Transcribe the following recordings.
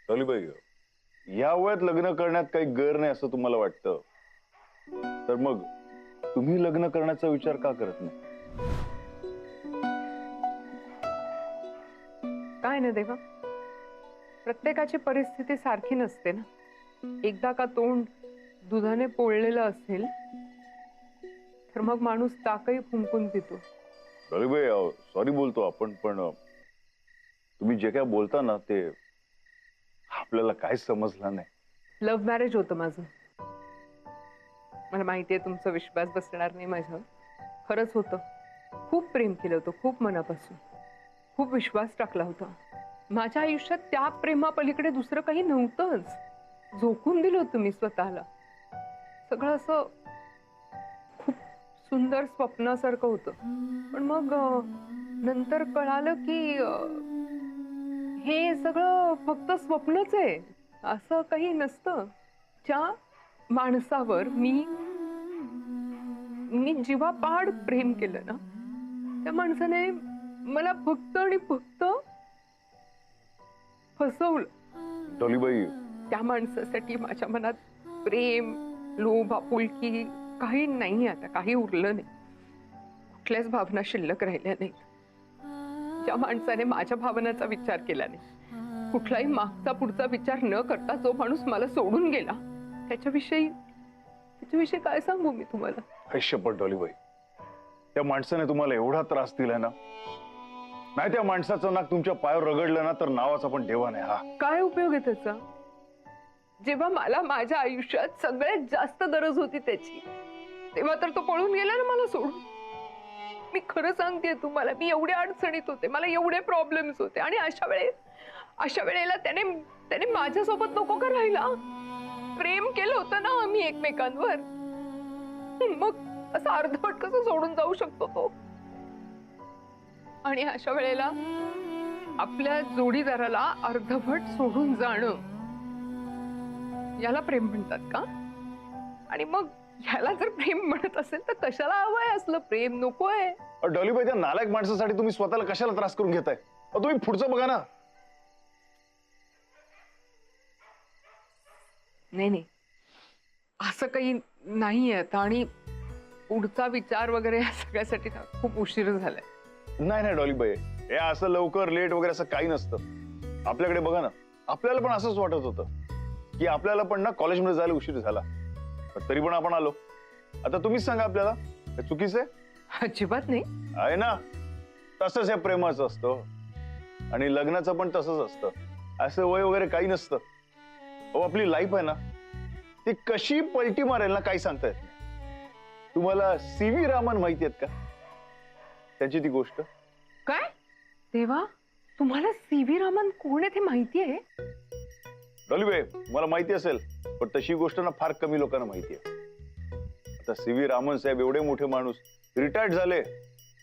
डॉलीबाई, या वयात लग्न करण्यात काही गैर नाही असं तुम्हाला वाटतं तर मग तुम्ही लग्न करण्याचा विचार का करत नाही? काय ना देवा, प्रत्येकाची परिस्थिती सारखी नसते ना. एकदा का तोंड दुधाने पोळलेलं असेल तर मग माणूस ताकही फुंकून पितो. डॉलीबाई, सॉरी बोलतो आपण, पण तुम्ही जे काय बोलता ना ते आपल्याला काय समजलं नाही. लव्ह मॅरेज होतं माझं. मला माहितीये तुमचा विश्वास बसणार नाही माझ्यावर. खरंच होतं. खूप प्रेम केलं होतं, खूप मनापासून. खूप विश्वास टाकला होता. माझ्या आयुष्यात त्या प्रेमापलीकडे दुसरं काही नव्हतंच. झोकून दिलं होतं मी स्वतःला. सगळं असं खूप सुंदर स्वप्नासारखं होतं. पण मग नंतर कळालं की हे सगळं फक्त स्वप्नच आहे, असं काही नसतं. ज्या माणसावर मी जीवापाड प्रेम केलं ना, त्या माणसाने मला फक्त आणि फक्त फसवलं. डॉलीबाई, त्या माणसासाठी माझ्या मनात प्रेम, लोभ, आपुलकी काही नाही. आता काही उरलं नाही. कुठल्याच भावना शिल्लक राहिल्या नाहीत. ज्या माणसाने माझ्या भावनाचा विचार केला नाही, कुठलाही मागचा पुढचा विचार न करता जो माणूस मला सोडून गेला, त्याच्याविषयी काय सांगू मी तुम्हाला? शपथ डॉलीबाई, त्या माणसाने तुम्हाला एवढा त्रास दिलाय ना, नाही त्या माणसाचं नाक तुमच्या पायावर रगडलं ना तर नावाचा पण देवा नाही. हा काय उपयोग आहे त्याचा? जेव्हा मला माझ्या आयुष्यात सगळ्यात जास्त गरज होती त्याची, तेव्हा तर तो पळून गेला ना मला सोडून. मी खरं सांगतेय तुम्हाला, मी एवढे अडचणीत होते, मला एवढे प्रॉब्लेम्स होते, आणि अशा वेळेला त्याने माझ्यासोबत नको का राहिला? प्रेम केलं होतं ना आम्ही एकमेकांवर. मग असं अर्धवट कसं सोडून जाऊ शकतो तो? आणि अशा वेळेला आपल्या जोडीदाराला अर्धवट सोडून जाणं, याला प्रेम म्हणतात का? आणि मग ह्याला जर प्रेम म्हणत असेल तर कशाला हवंय असलं प्रेम? नकोय. डॉलीबाई, त्या नालायक माणसासाठी तुम्ही स्वतःला कशाला त्रास करून घेताय? तुम्ही पुढचं बघा ना. नाही, असं काही नाहीये आता. आणि पुढचा विचार वगैरे या सगळ्यासाठी खूप उशीर झालाय. नाही डॉलीबाई, हे असं लवकर लेट वगैरे असं काही नसतं. आपल्याकडे बघा ना, आपल्याला पण असंच वाटत होतं की आपल्याला पण ना कॉलेजमध्ये जायला उशीर झाला, पण तरी पण आपण आलो. आता तुम्हीच सांगा, आपल्याला हे चुकीचं आहे? अजिबात नाही आहे ना. तसंच हे प्रेमाचं असतं आणि लग्नाचं पण तसंच असतं. असं वय वगैरे काही नसतं. आपली लाईफ आहे ना, ती कशी पलटी मारेल ना काही सांगता येत नाही. तुम्हाला सीव्ही रामन माहिती आहेत का? त्याची ती गोष्ट. काय तेव्हा तुम्हाला सीव्ही रामन कोण आहे ते माहिती आहे? डॉलीबाई, मला माहिती असेल, पण तशी गोष्ट ना फार कमी लोकांना माहिती आहे. आता सीव्ही रामन साहेब एवढे मोठे माणूस रिटायर्ड झाले,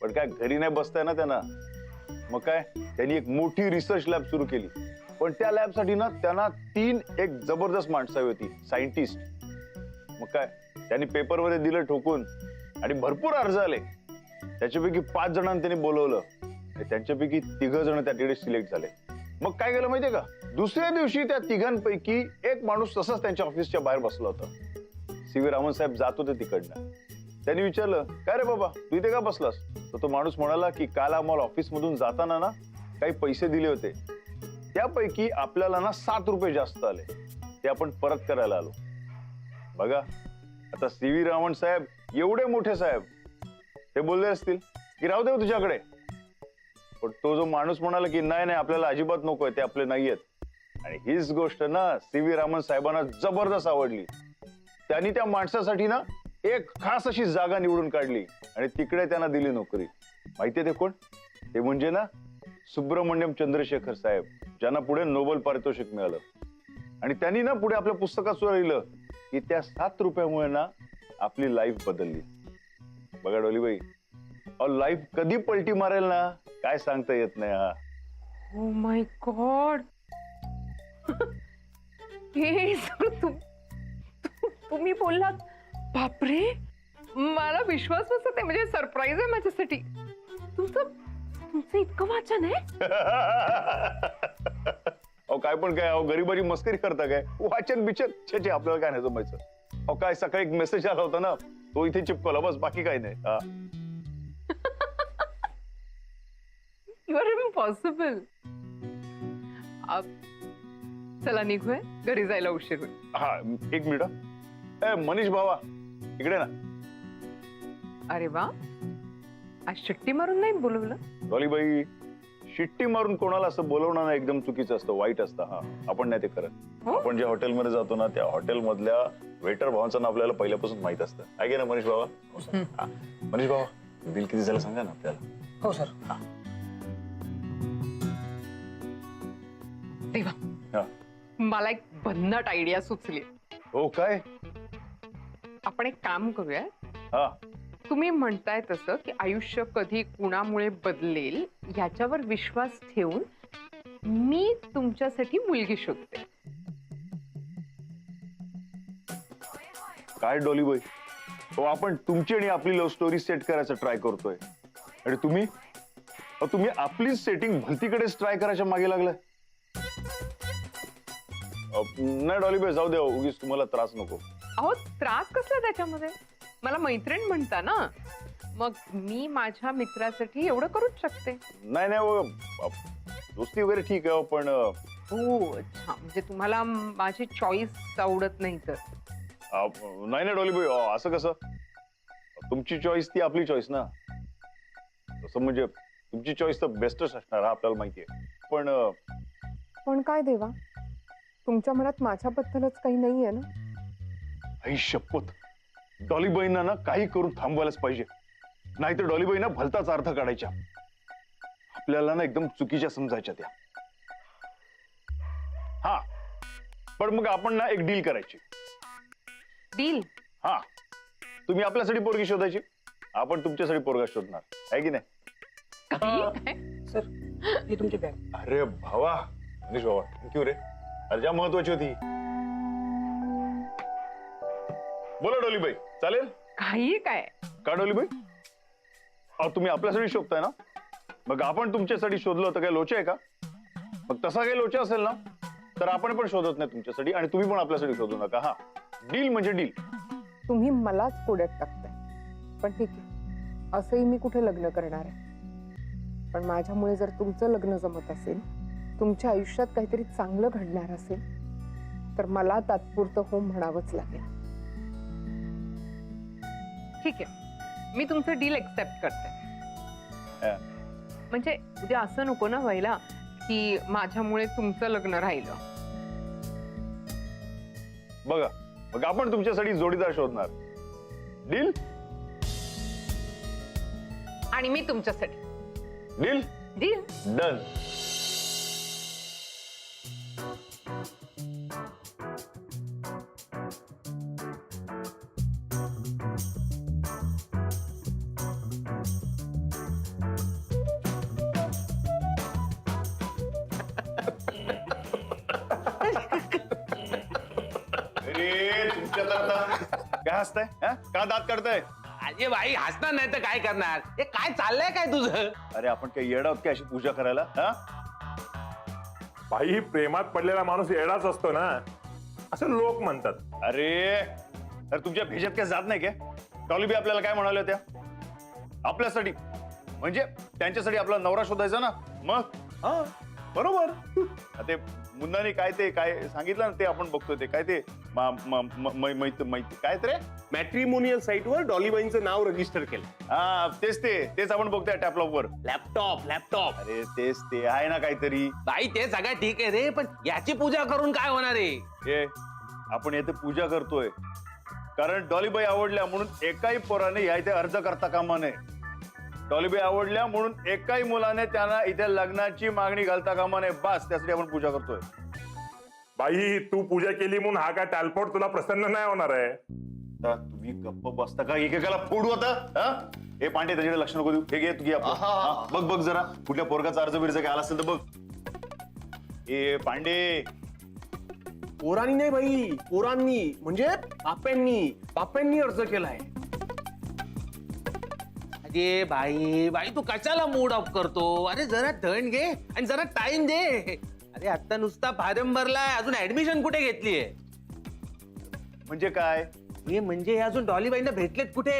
पण काय घरी नाही बसताय ना त्यांना. मग काय, त्यांनी एक मोठी रिसर्च लॅब सुरू केली. पण त्या लॅबसाठी ना त्यांना 3 एक जबरदस्त माणसं होती, सायंटिस्ट. मग काय, त्यांनी पेपरमध्ये दिलं ठोकून आणि भरपूर अर्ज आले. त्याच्यापैकी 5 जणांना त्यांनी बोलवलं. त्यांच्यापैकी 3 जण त्या तिकडे सिलेक्ट झाले. मग काय केलं माहितीये का? दुसऱ्या दिवशी त्या 3 एक माणूस तसंच त्यांच्या ऑफिसच्या बाहेर बसला होता. सीव्ही रामन साहेब जात होते तिकडनं. त्यांनी विचारलं, काय रे बाबा, तू इथे का बसलास? तर तो माणूस म्हणाला की काल आम्हाला ऑफिस मधून जाताना ना काही पैसे दिले होते, त्यापैकी आपल्याला ना 7 रुपये जास्त आले, ते आपण परत करायला आलो. बघा, आता सीव्ही रामन साहेब एवढे मोठे साहेब, ते बोलले असतील की राहू दे तुझ्याकडे. पण तो जो माणूस म्हणाला की नाही आपल्याला अजिबात नकोय, ते आपले नाहीयेत. आणि हीच गोष्ट ना सीव्ही रामन साहेबांना जबरदस्त आवडली. त्यांनी त्या माणसासाठी ना एक खास अशी जागा निवडून काढली आणि तिकडे त्यांना दिली नोकरी. माहितीये ते कोण? ते म्हणजे ना सुब्रमण्यम चंद्रशेखर साहेब, ज्यांना पुढे नोबेल पारितोषिक मिळालं. आणि त्यांनी ना पुढे आपल्या पुस्तकात सुद्धा लिहिलं की त्या 7 रुपयामुळे ना आपली लाईफ बदलली. बघा डॉलीबाई, लाईफ कधी पलटी मारेल ना काय सांगता येत नाही. हा, ओ माय गॉड, हे सगळं तुम्ही बोललात? बापरे, मला विश्वास बसत नाही. म्हणजे सरप्राईज आहे माझ्यासाठी. तुमचं इतकं वाचन आहे? काय पण काय, अहो गरीबाची मस्करी करता काय, वाचन बिचन छे आपल्याला काय नाही जमायचं. अहो काय सकाळी एक मेसेज आला होता ना, तो इथे चिपकवला, बस बाकी काही नाही. हा. You are impossible. चला निघूया, घरी जायला उशीर होईल. हा एक मिनिट. ए मनीष भावा इकडे ना. अरे वा, आज शिट्टी मारून नाही बोलवलं? डॉलीबाई, शिट्टी मारून कोणाला असं बोलवणं ना एकदम चुकीचं असतं, वाईट असतं. हा आपण नाही ते करत. हो? आपण ज्या हॉटेलमध्ये जातो ना, त्या हॉटेल मधल्या वेटर भावांचं नाव आपल्याला पहिल्यापासून माहित असतं. आहे ना मनीष भावा? हा. मनीष भावा, बिल किती झालं सांगा ना आपल्याला. हो सर. हा. देवा, हा. मला एक भन्नाट आयडिया सुचली. हो काय? आपण एक काम करूया. हा. तुम्ही म्हणताय तसं की आयुष्य कधी कुणामुळे बदलेल याच्यावर विश्वास ठेवून मी तुमच्यासाठी मुलगी शोधते. काय डॉलीबाई, हो आपण तुमची आणि आपली लव्ह स्टोरी सेट करायचं ट्राय करतोय आणि तुम्ही तुम्ही आपलीच सेटिंग भलतीकडेच ट्राय करायच्या मागे लागलाय. नाही डॉलीबाई, जाऊ द्या, उगीच तुम्हाला त्रास नको. अहो त्रास कसला त्याच्यामध्ये? मला मैत्रीण म्हणता ना, मग मी माझ्या मित्रासाठी एवढं करूच शकते. नाही नाही, दोस्ती वगैरे ठीक आहे, पण हो अच्छा, म्हणजे तुम्हाला माझी चॉईस आवडत नाही तर? नाही नाही डॉलीबाई, असं कसं? तुमची चॉईस ती आपली चॉईस ना. तसं म्हणजे तुमची चॉईस तर बेस्टच असणार, आपल्याला माहिती आहे. पण काय देवा, तुमच्या मनात माझ्याबद्दलच काही नाहीये ना? आई शपथ, डॉलीबाईंना ना काही करून थांबवायलाच पाहिजे, नाहीतर डॉलीबाईंना भलताच अर्थ काढायच्या, आपल्याला ना एकदम चुकीच्या समजायच्या त्या. हा, पण मग आपण ना एक डील करायची. डील? हा, तुम्ही आपल्यासाठी पोरगी शोधायची, आपण तुमच्यासाठी पोरगा शोधणार, आहे की नाही? सर ही तुमची बॅग. अरे भावा, मनीष भावा, थँक्यू रे. अरे ज्या महत्वाची होती. बोला डॉलीबाई, चालेल? काही काय? का डॉलीबाई? अहो तुम्ही आपल्यासाठी शोधताय ना, मग आपण तुमच्यासाठी शोधलं तर काय लोचा आहे का? मग तसा काही लोचा असेल ना, तर आपण पण शोधत नाही तुमच्यासाठी, आणि तुम्ही पण आपल्यासाठी शोधू नका. हा, डील म्हणजे डील. तुम्ही मलाच पुढ्यात टाकताय, पण ठीक आहे, असंही मी कुठे लग्न करणार आहे. पण माझ्यामुळे जर तुमचं लग्न जमत असेल, तुमच्या आयुष्यात काहीतरी चांगलं घडणार असेल, तर मला तात्पुरतं हो म्हणावंच लागेल. ठीक आहे, मी तुमचं डील एक्सेप्ट करते. म्हणजे उद्या असं नको ना व्हायला की माझ्यामुळे तुमचं लग्न राहिलं. बघा, मग आपण तुमच्यासाठी जोडीदार शोधणार. डील? आणि मी तुमच्यासाठी. डील? डील. डन. काय हसताय? का दात काढताय? अरे भाई हसणार नाही तर काय करणार? हे काय चाललंय काय तुझं? अरे आपण काही येडा आहोत काय अशी पूजा करायला? बाई, प्रेमात पडलेला माणूस येडाच असतो ना, असं लोक म्हणतात. अरे तर तुमच्या भेजात काय जात नाही काय? डॉलीबाई आपल्याला काय म्हणाल्या होत्या? आपल्यासाठी म्हणजे त्यांच्यासाठी आपला नवरा शोधायचा ना. मग हा बरोबर. ते मुन्नाने काय ते काय सांगितलं ना, ते आपण बघतोय. ते काय ते काय ते मॅट्रिमोनियल साईटवर डॉलीबाईंचं नाव रजिस्टर केलं. हा तेच आपण बघतोय टॅपलॉपवर. लॅपटॉप. अरे तेच ते आहे ना काहीतरी. बाई ते सगळं ठीक आहे रे, पण याची पूजा करून काय होणार आहे? हे आपण येथे पूजा करतोय कारण डॉलीबाई आवडल्या म्हणून एकाही पोराने या इथे अर्ज करता कामा नये. डॉलीबाई आवडल्या म्हणून एकाही मुलाने त्यांना इथे लग्नाची मागणी घालता कामा नये. बस त्यासाठी आपण पूजा करतोय. बाई, तू पूजा केली म्हणून हा काय टॅलपोर्ट तुला प्रसन्न नाही होणार आहे. तुम्ही गप्प बसता का? एकेकाला फोडू आता. हे पांडे त्याच्याकडे लक्ष नको देऊ. हे घे तू घे. बघ जरा कुठल्या पोरगाचा अर्ज बिर्ज काय आला असेल तर बघ. ए पांडे, पोरांनी नाही बाई, पोरांनी म्हणजे बाप्यांनी अर्ज केलाय. अरे बाई तू कशाला मूड ऑफ करतो? अरे जरा धन घे आणि जरा टाइम दे. अरे आता नुसता फॉर्म भरलाय, अजून ऍडमिशन कुठे घेतलीये? म्हणजे काय? हे म्हणजे हे अजून डॉलीबाईंना भेटलेत कुठे?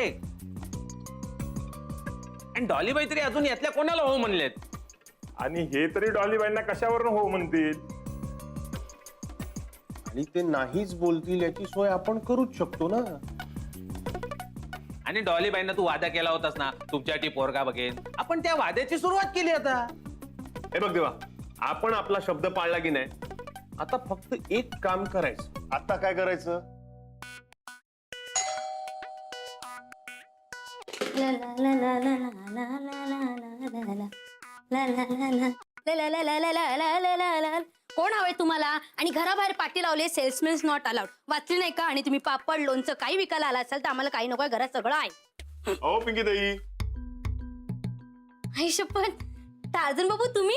आणि डॉलीबाई तरी अजून यातल्या कोणाला हो म्हणलेत? आणि हे तरी डॉलीबाईंना कशावरून हो म्हणतील? आणि ते नाहीच बोलतील याची सोय आपण करूच शकतो ना. आणि डॉलीबाईंना तू वादा केला होतास ना, तुमच्यासाठी पोरगा बघेन. आपण त्या वाद्याची सुरुवात केली आता. हे बघ देवा, आपण आपला शब्द पाळला की नाही. आता फक्त एक काम करायचं. आता काय करायचं? कोण हवंय तुम्हाला? आणि घराबाहेर पाटी लावले सेल्समेन नॉट अलाउड. वाचली नाही का? आणि तुम्ही पापड लोणचं काही विकायला आला असाल तर आम्हाला काही नकोय, घरात सगळं आहे. अहो पिंकीताई, आई शपथ, टार्झन बाबू तुम्ही?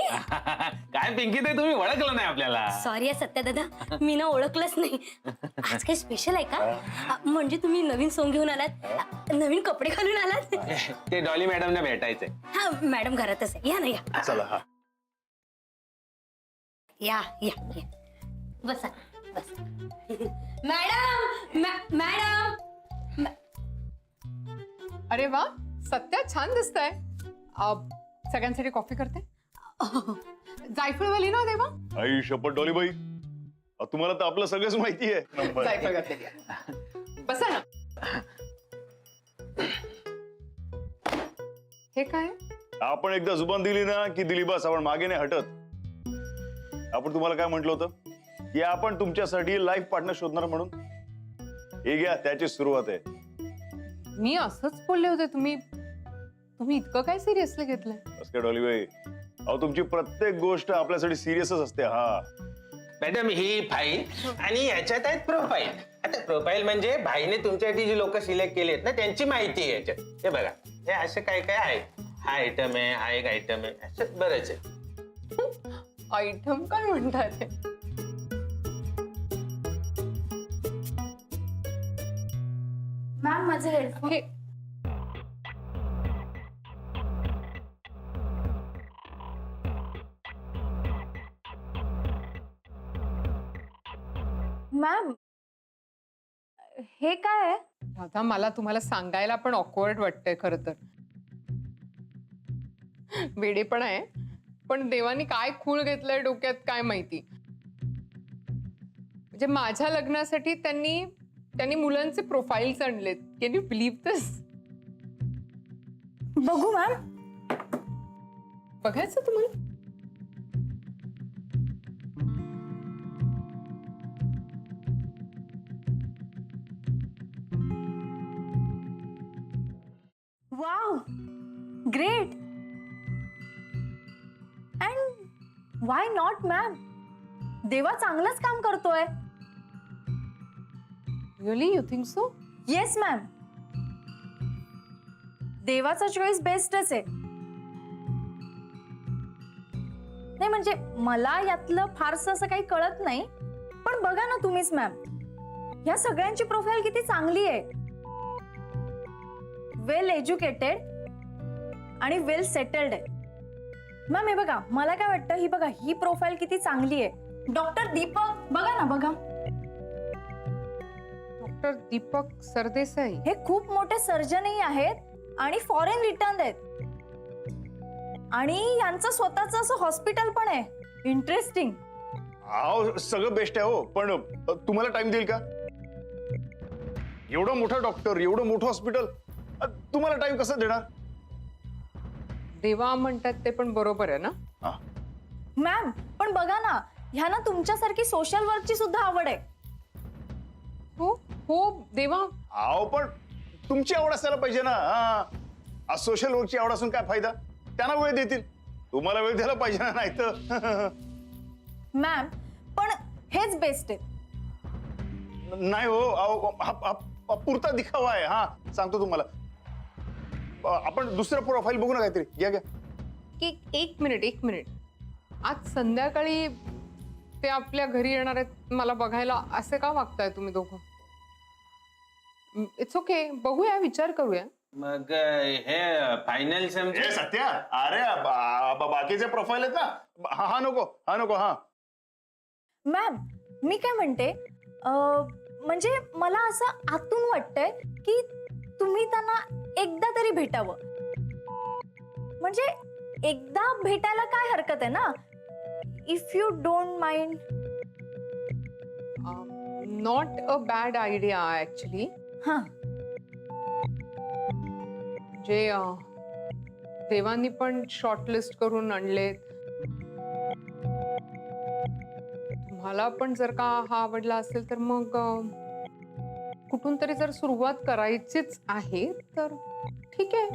काय पिंकी ते तुम्ही ओळखलं नाही आपल्याला? सॉरी सत्या दादा, मी ना ओळखलंच नाही. आज काही स्पेशल आहे का? म्हणजे तुम्ही नवीन सोंग घेऊन आलात, नवीन कपडे घालून आलात? ते डॉली मॅडमना भेटायचंय. हा मॅडम घरातच आहे, या ना या. चला हा. या या या, बसा बसा. Madam madam. अरे वा, सत्या छान दिसतंय. सगळ्यांसाठी कॉफी करते. जायफळवाली ना देवा? आई शपथ डॉलीबाई, तुम्हाला तर आपलं सगळंच माहिती आहे. जायफळ घातलेली आहे. बसा ना. हे काय? आपण एकदा जुबान दिली ना की दिली, बस. आपण मागे नाही हटत. आपण तुम्हाला काय म्हटलं होतं की आपण तुमच्यासाठी लाईफ पार्टनर शोधणार म्हणून. हे घ्या, त्याची सुरुवात आहे. मी असंच बोलले होते. तुम्ही इतकं काय सिरियसली घेतलंय? बस काय डॉलीबाई, अहो तुमची प्रत्येक गोष्ट आपल्यासाठी सिरियसच असते. हा मॅडम, ही फाईल आणि याच्यात आहेत प्रोफाईल. आता प्रोफाईल म्हणजे भाईने तुमच्यासाठी जी लोक सिलेक्ट केली आहेत ना, त्यांची माहिती आहे याच्यात. हे बघा, हे असं काय काय आहे. हा आयटम आहे, हा एक आयटम आहे, असं बरंच आहे. आयटम काय म्हणतात हे? मॅम माझे हेडफोन. हे मॅम हे काय आहे? आता मला तुम्हाला सांगायला पण ऑकवर्ड वाटतंय खरं तर. वेडेपण आहे, पण देवानी काय खूळ घेतलंय डोक्यात काय माहिती. म्हणजे माझ्या लग्नासाठी त्यांनी मुलांचे प्रोफाईल्स आणलेत. Can you believe this? बघू मॅम. बघायचं तुम्हाला? Wow, great. And why not ma'am? Deva चांगलंच काम करतोय. Really you think so? Yes ma'am, देवाचा चॉईस बेस्टच आहे. नाही म्हणजे मला यातलं फारसं असं काही कळत नाही, पण बघा ना तुम्हीच मॅम, या सगळ्यांची प्रोफाईल किती चांगली आहे. वेल एज्युकेटेड आणि वेल सेटल्ड आहे. मॅम हे बघा, मला काय वाटतं, ही बघा ही प्रोफाईल किती चांगली आहे. डॉक्टर दीपक बघा ना, बघा. डॉक्टर दीपक सरदेसाई हे खूप मोठे सर्जनही आहेत आणि फॉरेन रिटर्न आहेत. आणि यांचं स्वतःचं असं हॉस्पिटल पण आहे. इंटरेस्टिंग. अहो सगळं बेस्ट आहे हो, पण तुम्हाला टाइम देईल का? एवढं मोठं डॉक्टर, एवढं मोठं हॉस्पिटल, तुम्हाला टाइम कसं देणार? देवा म्हणतात ते पण बरोबर आहे ना? मॅम पण बघा ना, ह्यांना तुमच्यासारखी सोशल वर्कची सुद्धा आवड आहे. हो हो देवा. अहो पण तुमची आवड असायला पाहिजे ना. आज सोशल वर्कची आवड असून काय फायदा? त्यांना वेळ देतील, तुम्हाला वेळ द्यायला पाहिजे ना, नाही तर. मॅम पण हेच बेस्ट आहे. नाही हो, अहो पुरता दिखावा आहे. हा सांगतो तुम्हाला, आपण दुसरं प्रोफाईल बघू ना काहीतरी. घ्या घ्या. एक मिनिट. आज संध्याकाळी ते आपल्या घरी येणार आहेत मला बघायला. असे का वागताय तुम्ही दोघं? इट्स ओके, बघूया, विचार करूया. मग हे फायनल ए सत्या, अरे बाकीचे प्रोफाईल आहेत ना. हा नको. हा मॅम मी काय म्हणते म्हणजे मला असं आतून वाटतंय की तुम्ही त्यांना एकदा तरी भेटावं. म्हणजे एकदा भेटायला काय हरकत आहे ना, if you don't mind. Not a bad idea actually. हा जे देवांनी पण शॉर्टलिस्ट करून आणलेत. तुम्हाला पण जर का हा आवडला असेल तर मग कुठून तरी जर सुरुवात करायचीच आहे तर ठीक आहे.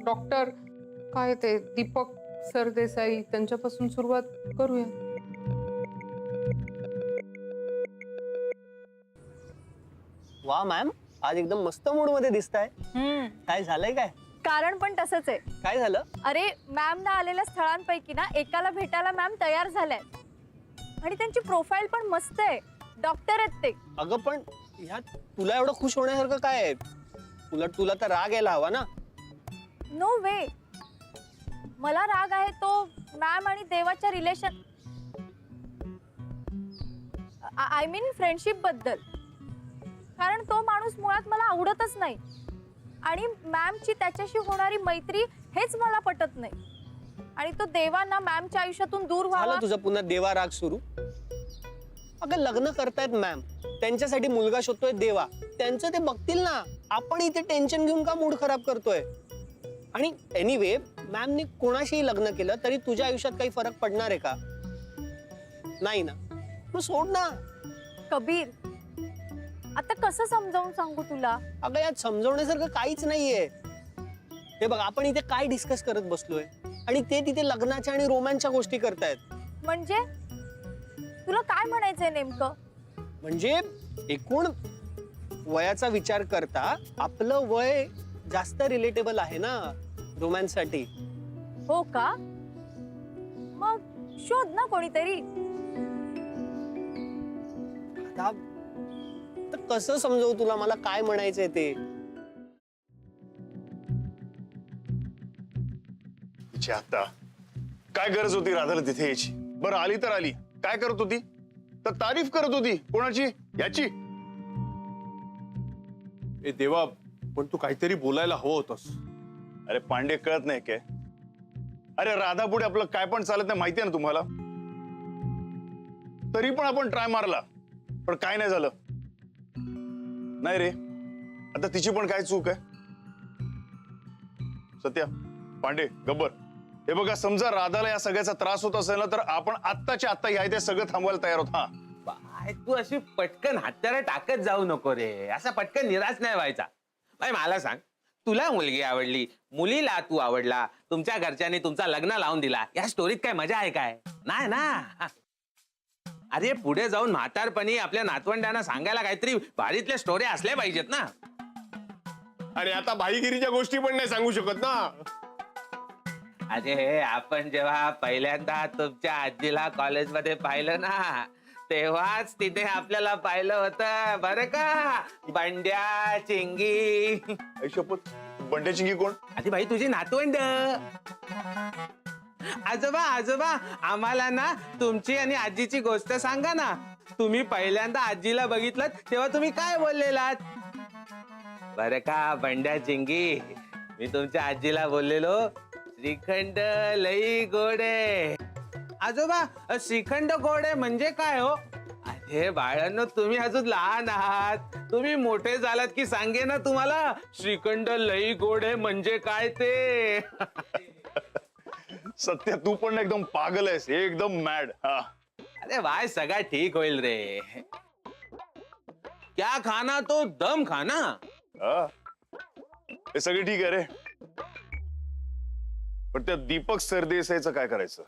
डॉक्टर काय ते दीपक सरदेसाई त्यांच्यापासून सुरुवात करूया. वा मॅम, आज एकदम मस्त मूड मध्ये दिसताय. काय झालंय काय? कारण पण तसंच आहे. काय झालं? अरे मॅम ना आलेल्या स्थळांपैकी ना एकाला भेटायला मॅम तयार झाल्यात आणि त्यांची प्रोफाईल पण मस्त आहे. डॉक्टर आहेत ते. अगं पण ह्यात तुला एवढं खुश होण्यासारखं काय आहे? तुला तर राग यायला हवा ना. नो वे, मला राग आहे तो मॅम आणि देवाच्या रिलेशन, आय मीन फ्रेंडशिप बद्दल. कारण तो माणूस मुळात मला आवडतच नाही आणि मॅमची त्याच्याशी होणारी मैत्री हेच मला पटत नाही. आणि तो देवांना मॅमच्या आयुष्यातून दूर व्हावा. झालं तुझा पुन्हा देवा राग सुरू. अगं लग्न करतायत मॅम, त्यांच्यासाठी मुलगा शोधतोय देवा, त्यांचं ते बघतील ना. आपण इथे टेन्शन घेऊन का मूड खराब करतोय? आणि एनिवे मॅमने कोणाशीही लग्न केलं तरी तुझ्या आयुष्यात काही फरक पडणार आहे का? नाही ना. मग सोड ना. कबीर, आता कसं समजावून सांगू तुला? अगं यात समजवण्यासारखं काहीच नाहीये. हे बघ, आपण इथे काय डिस्कस करत बसलोय आणि ते तिथे लग्नाच्या आणि रोमॅन्सच्या गोष्टी करतायत. म्हणजे तुला काय म्हणायचंय नेमकं? म्हणजे एकूण वयाचा विचार करता आपलं वय जास्त रिलेटेबल आहे ना रोमॅन्स साठी. हो का? मग शोध ना कोणीतरी. आता तर कसं समजवू तुला मला काय म्हणायचंय ते? तिची आता काय गरज होती राधाला तिथे यायची? बरं आली तर आली, काय करत होती? तर तारीफ करत होती. कोणाची? याची. ए देवा, पण तू काहीतरी बोलायला हवं होतस. अरे पांडे, कळत नाही काय? अरे राधा पुढे आपलं काय पण चालत नाही, माहितीये ना तुम्हाला. तरी पण आपण ट्राय मारला, पण काय नाही झालं. नाही रे, आता तिची पण काय चूक आहे? सत्या, पांडे, गब्बर, हे बघा, समजा राधाला या सगळ्याचा त्रास होत असेल ना, तर आपण आत्ताच्या आत्ता ह्या ते सगळं थांबवायला तयार होत. हा, बाय, तू अशी पटकन हाताला टाकत जाऊ नको रे. असा पटकन निराश नाही व्हायचा. बाय मला सांग, तुला मुलगी आवडली, मुलीला तू आवडला, तुमच्या घरच्यांनी तुमचा लग्न लावून दिला, या स्टोरीत काय मजा आहे काय? नाही ना. अरे पुढे जाऊन म्हातारपणी आपल्या नातवंडांना सांगायला काहीतरी भारीतल्या स्टोरी असल्या पाहिजेत ना. आणि आता भाईगिरीच्या गोष्टी पण नाही सांगू शकत ना. अरे आपण जेव्हा पहिल्यांदा तुमच्या आजीला कॉलेजमध्ये पाहिलं ना, तेव्हाच तिथे आपल्याला पाहिलं होतं बरं का, बंड्या चिंगी. शपथ, बंड्या चिंगी कोण? आधी भाई तुझी नातवंड. आजोबा आजोबा, आम्हाला ना तुमची आणि आजीची गोष्ट सांगा ना. तुम्ही पहिल्यांदा आजीला बघितलं तेव्हा तुम्ही काय बोललेलात? बरं का बंड्या चिंगी, मी तुमच्या आजीला बोललेलो, श्रीखंड लई गोडे. आजोबा, श्रीखंड गोडे म्हणजे काय हो? अरे बाळांनो, तुम्ही अजून लहान आहात. तुम्ही मोठे झालात की सांगे ना तुम्हाला श्रीखंड लई गोडे म्हणजे काय ते. सत्य, तू पण एकदम पागल आहेस, एकदम मॅड. हा, अरे बाय, सगळं ठीक होईल रे. क्या खाना तो दम खाना. हा, हे सगळे ठीक आहे रे, पण त्या दीपक सरदेसाईचं काय करायचं?